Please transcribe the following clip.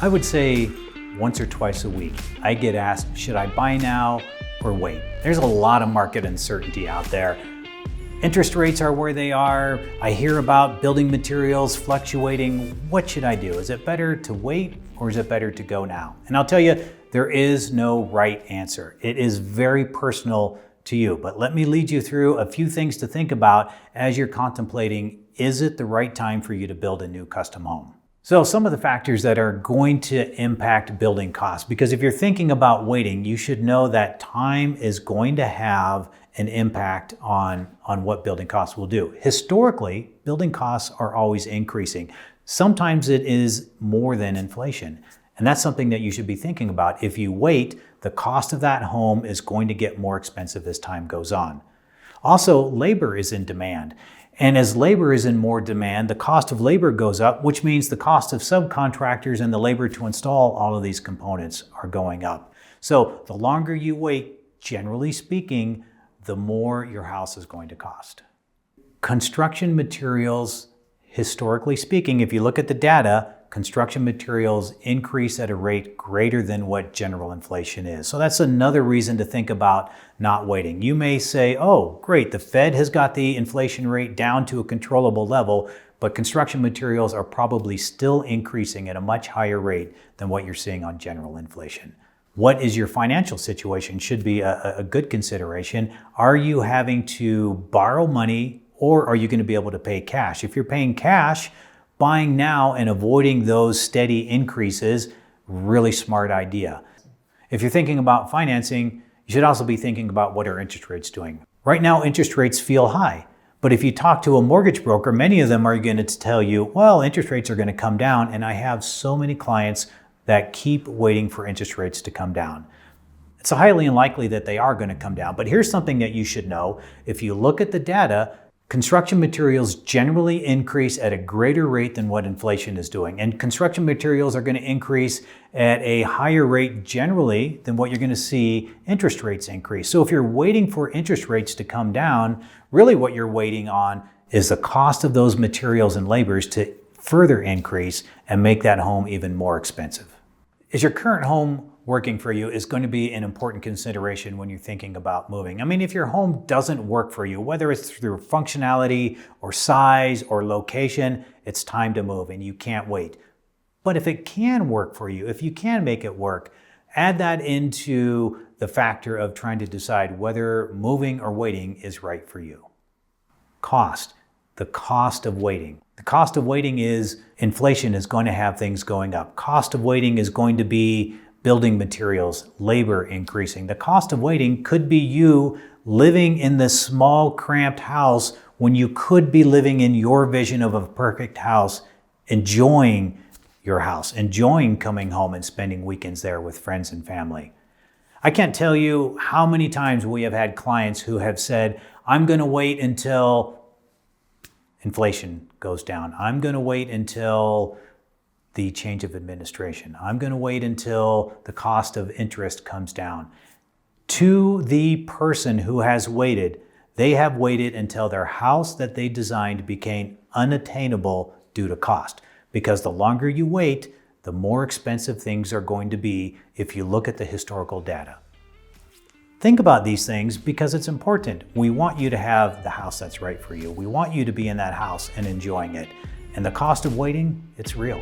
I would say once or twice a week, I get asked, should I buy now or wait? There's a lot of market uncertainty out there. Interest rates are where they are. I hear about building materials fluctuating. What should I do? Is it better to wait or is it better to go now? And I'll tell you, there is no right answer. It is very personal to you, but let me lead you through a few things to think about as you're contemplating, is it the right time for you to build a new custom home? So some of the factors that are going to impact building costs, because if you're thinking about waiting, you should know that time is going to have an impact on what building costs will do. Historically, building costs are always increasing. Sometimes it is more than inflation. And that's something that you should be thinking about. If you wait, the cost of that home is going to get more expensive as time goes on. Also, labor is in demand. And as labor is in more demand, the cost of labor goes up, which means the cost of subcontractors and the labor to install all of these components are going up. So the longer you wait, generally speaking, the more your house is going to cost. Construction materials, historically speaking, if you look at the data, construction materials increase at a rate greater than what general inflation is. So that's another reason to think about not waiting. You may say, oh, great, the Fed has got the inflation rate down to a controllable level, but construction materials are probably still increasing at a much higher rate than what you're seeing on general inflation. What is your financial situation should be a good consideration. Are you having to borrow money or are you going to be able to pay cash? If you're paying cash, buying now and avoiding those steady increases, really smart idea. If you're thinking about financing, you should also be thinking about what are interest rates doing. Right now, interest rates feel high, but if you talk to a mortgage broker, many of them are going to tell you, well, interest rates are going to come down, and I have so many clients that keep waiting for interest rates to come down. It's highly unlikely that they are going to come down, but here's something that you should know. If you look at the data, construction materials generally increase at a greater rate than what inflation is doing. And construction materials are going to increase at a higher rate generally than what you're going to see interest rates increase. So if you're waiting for interest rates to come down, really what you're waiting on is the cost of those materials and labors to further increase and make that home even more expensive. Is your current home working for you is going to be an important consideration when you're thinking about moving. I mean, if your home doesn't work for you, whether it's through functionality or size or location, it's time to move and you can't wait. But if it can work for you, if you can make it work, add that into the factor of trying to decide whether moving or waiting is right for you. Cost, the cost of waiting. The cost of waiting is inflation is going to have things going up. Cost of waiting is going to be building materials, labor increasing. The cost of waiting could be you living in this small, cramped house when you could be living in your vision of a perfect house, enjoying your house, enjoying coming home and spending weekends there with friends and family. I can't tell you how many times we have had clients who have said, I'm going to wait until inflation goes down. I'm going to wait until the change of administration. I'm going to wait until the cost of interest comes down. To the person who has waited, they have waited until their house that they designed became unattainable due to cost. Because the longer you wait, the more expensive things are going to be if you look at the historical data. Think about these things because it's important. We want you to have the house that's right for you. We want you to be in that house and enjoying it. And the cost of waiting, it's real.